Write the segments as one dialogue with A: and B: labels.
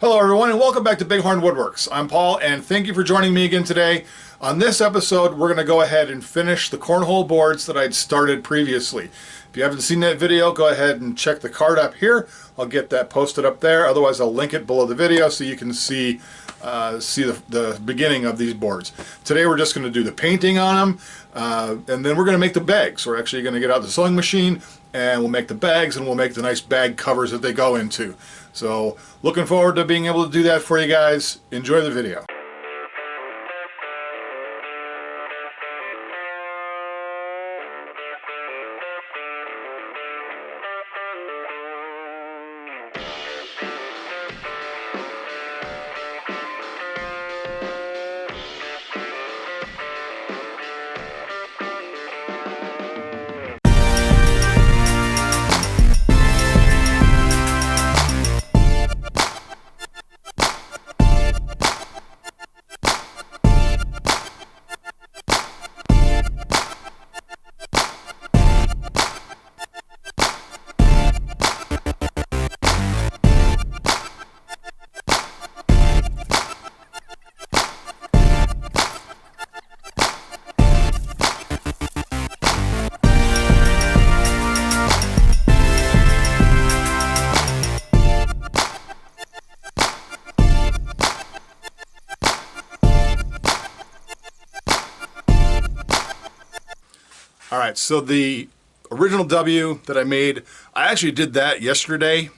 A: Hello everyone and welcome back to Bighorn Woodworks. I'm Paul and thank you for joining me again today. On this episode we're going to go ahead and finish the cornhole boards that I'd started previously. If you haven't seen that video, go ahead and check the card up here. I'll get that posted up there. Otherwise I'll link it below the video so you can see the beginning of these boards. Today we're just going to do the painting on them and then we're going to make the bags. We're actually going to get out the sewing machine and we'll make the bags and we'll make the nice bag covers that they go into. So looking forward to being able to do that for you guys. Enjoy the video. Alright, so the original W that I made, I actually did that yesterday,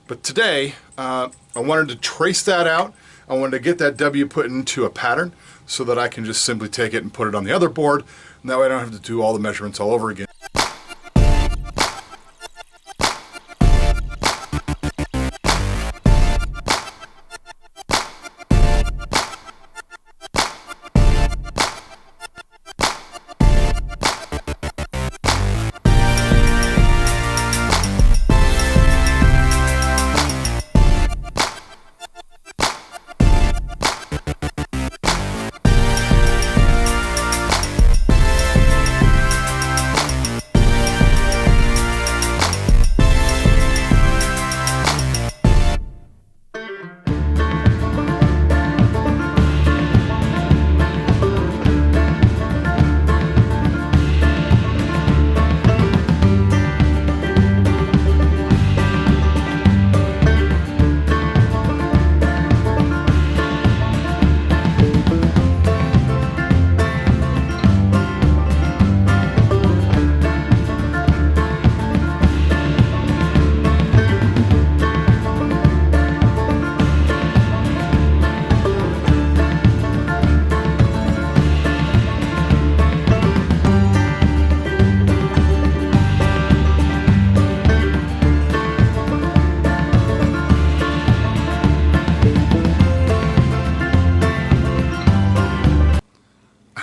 A: but today I wanted to trace that out. I wanted to get that W put into a pattern so that I can just simply take it and put it on the other board, and that way I don't have to do all the measurements all over again.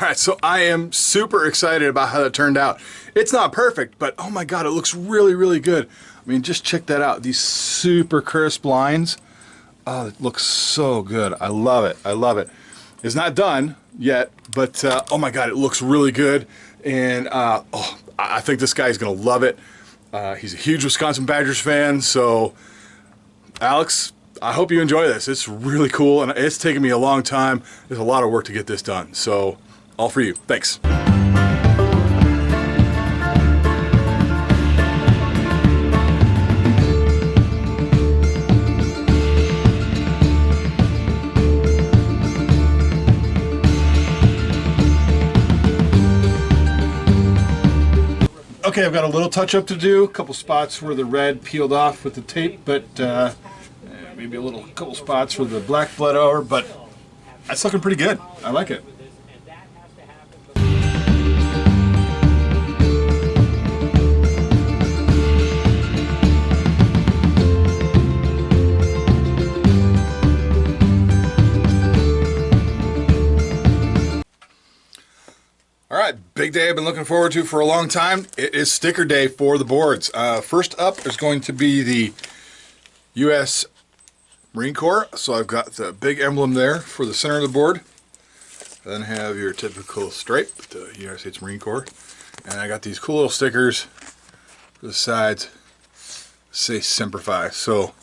A: Alright, so I am super excited about how that turned out. It's not perfect, but oh my god, it looks really, really good. I mean, just check that out. These super crisp lines. Oh, it looks so good. I love it. I love it. It's not done yet, but oh my god, it looks really good. And I think this guy's going to love it. He's a huge Wisconsin Badgers fan, so Alex, I hope you enjoy this. It's really cool, and it's taken me a long time. There's a lot of work to get this done, so all for you. Thanks. Okay, I've got a little touch up to do. A couple spots where the red peeled off with the tape, but maybe a couple spots where the black bled over, but that's looking pretty good. I like it. Alright, big day I've been looking forward to for a long time. It is sticker day for the boards. First up is going to be the U.S. Marine Corps. So I've got the big emblem there for the center of the board. Then have your typical stripe, the United States Marine Corps. And I got these cool little stickers for the sides, say Semper Fi. So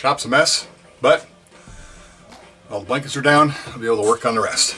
A: Shop's a mess, but all the blankets are down. I'll be able to work on the rest.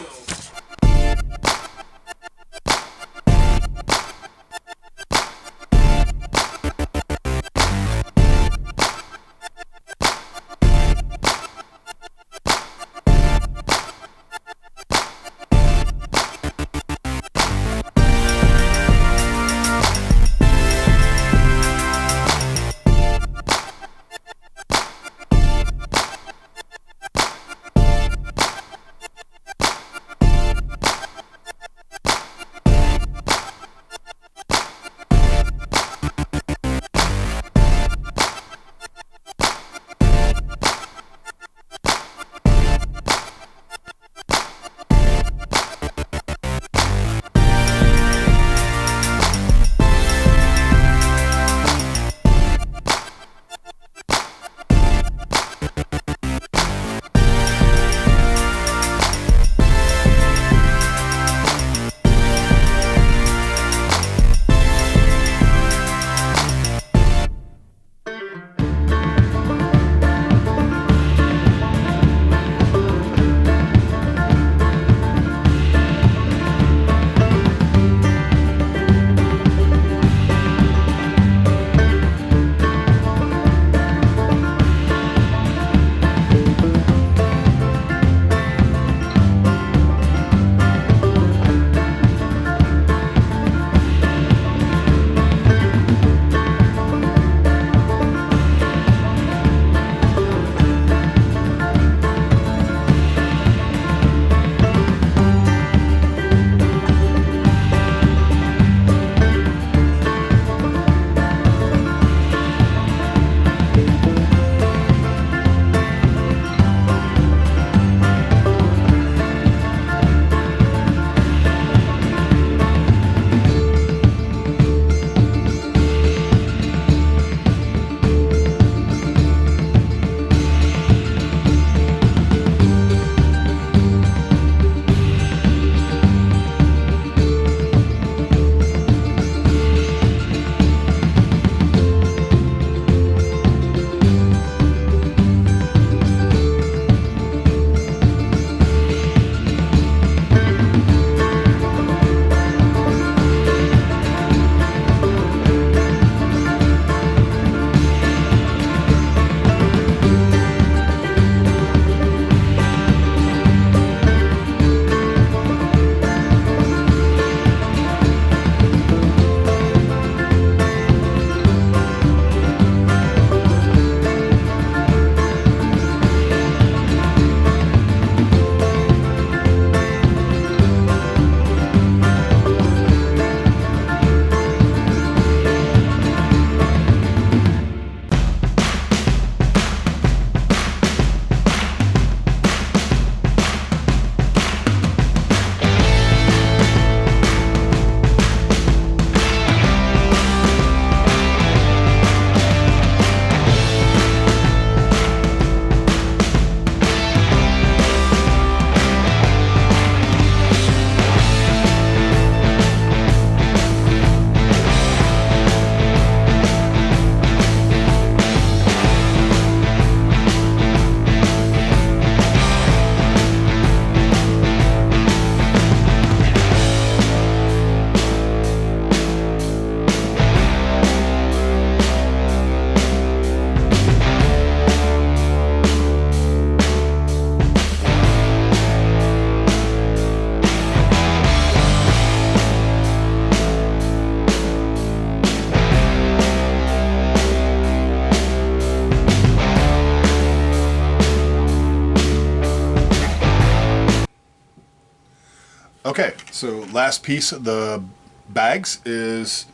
A: Okay, so last piece of the bags is,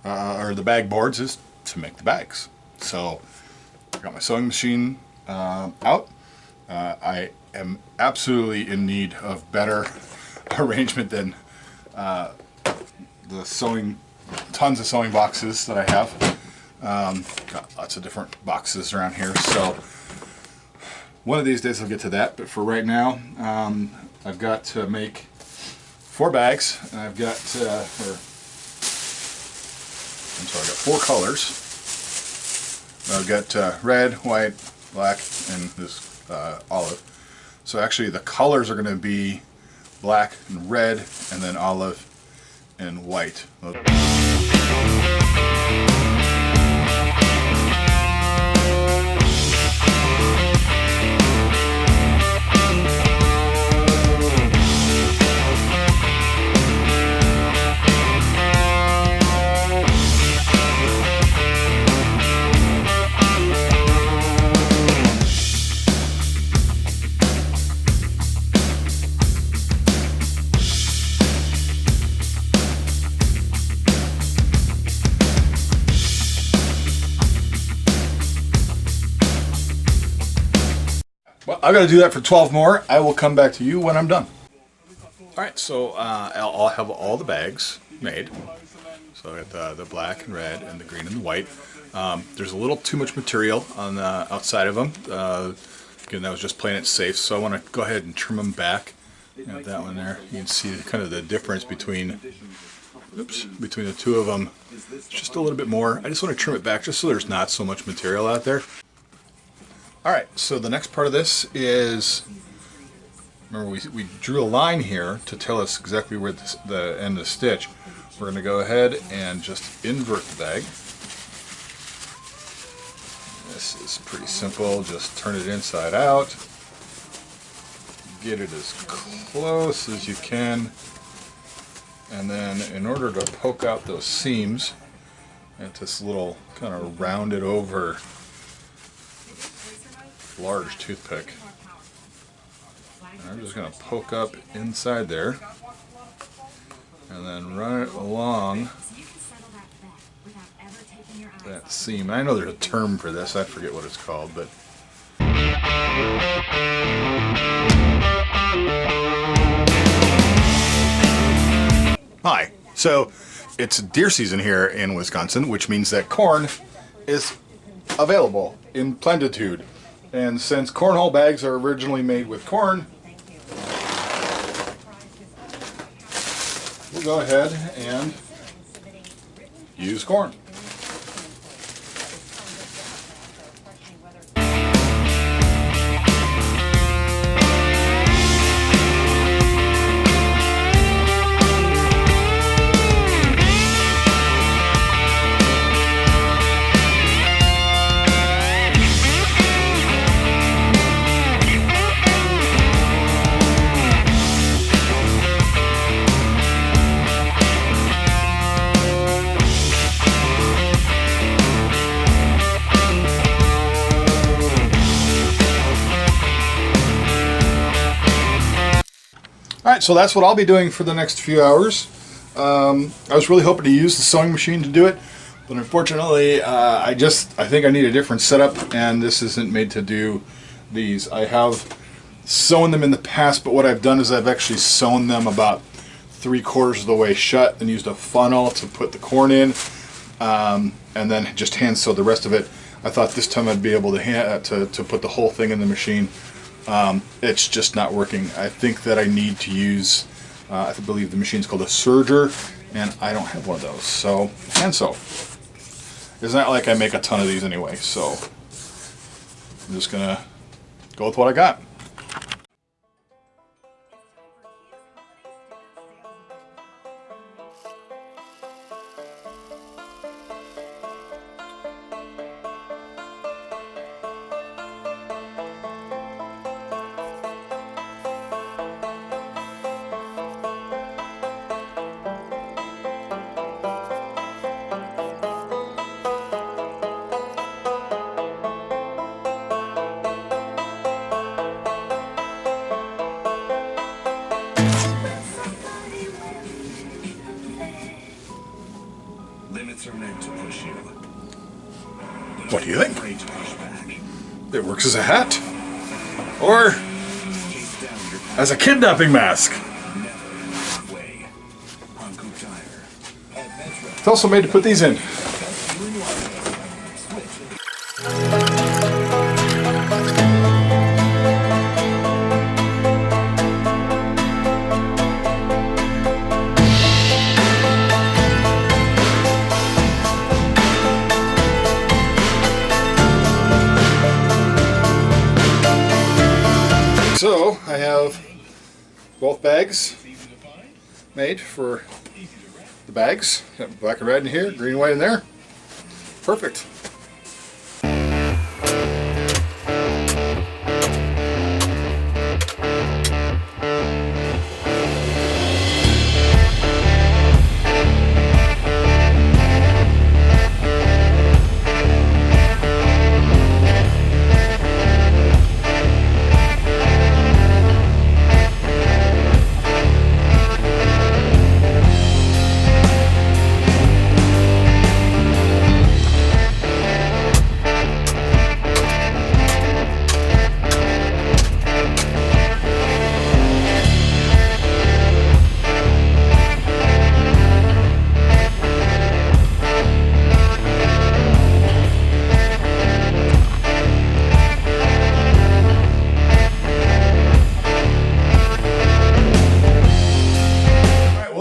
A: or the bag boards, is to make the bags. So I got my sewing machine out. I am absolutely in need of better arrangement than the sewing, tons of sewing boxes that I have. Got lots of different boxes around here, so one of these days I'll get to that, but for right now I've got to make 4 bags, and I've got, I've got 4 colors. I've got red, white, black, and this olive. So actually the colors are going to be black and red, and then olive and white. Well, I've got to do that for 12 more. I will come back to you when I'm done. All right, so I'll have all the bags made. So I got the black and red and the green and the white. There's a little too much material on the outside of them. Again, I was just playing it safe, so I want to go ahead and trim them back. Got that one there. You can see kind of the difference between the two of them. It's just a little bit more. I just want to trim it back just so there's not so much material out there. Alright, so the next part of this is, remember we drew a line here to tell us exactly where the end of the stitch. We're going to go ahead and just invert the bag. This is pretty simple, just turn it inside out. Get it as close as you can. And then in order to poke out those seams, at this little kind of rounded over large toothpick. I'm just going to poke up inside there and then run it along that seam. I know there's a term for this, I forget what it's called, but hi. So it's deer season here in Wisconsin, which means that corn is available in plenitude. And since cornhole bags are originally made with corn, we'll go ahead and use corn. Alright, so that's what I'll be doing for the next few hours. I was really hoping to use the sewing machine to do it, but unfortunately I think I need a different setup, and this isn't made to do these. I have sewn them in the past, but what I've done is I've actually sewn them about 3/4 of the way shut and used a funnel to put the corn in, and then just hand sew the rest of it. I thought this time I'd be able to put the whole thing in the machine. It's just not working. I think that I need to use, I believe the machine's called a serger, and I don't have one of those. So, hand sew. It's not like I make a ton of these anyway, so I'm just gonna go with what I got.
B: Limits are meant to push you.
A: What do you think? It works as a hat. Or as a kidnapping mask. It's also made to put these in. go. I have both bags made for the bags. Got black and red in here, green and white in there. Perfect.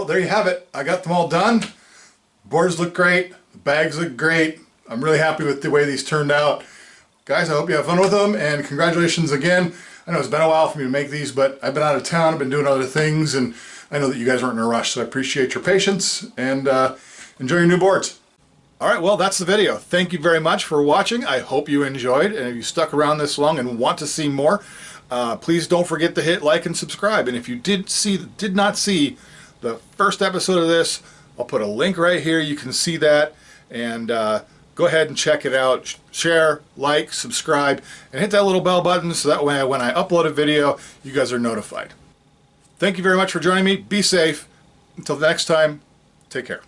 A: There you have it. I got them all done. Boards look great. The bags look great. I'm really happy with the way these turned out. Guys, I hope you have fun with them, and congratulations again. I know it's been a while for me to make these, but I've been out of town. I've been doing other things, and I know that you guys aren't in a rush, so I appreciate your patience, and enjoy your new boards. All right, well, that's the video. Thank you very much for watching. I hope you enjoyed, and if you stuck around this long and want to see more, please don't forget to hit like and subscribe. And if you did not see the first episode of this, I'll put a link right here. You can see that, and go ahead and check it out. Share, like, subscribe, and hit that little bell button so that way when I upload a video, you guys are notified. Thank you very much for joining me. Be safe. Until next time, take care.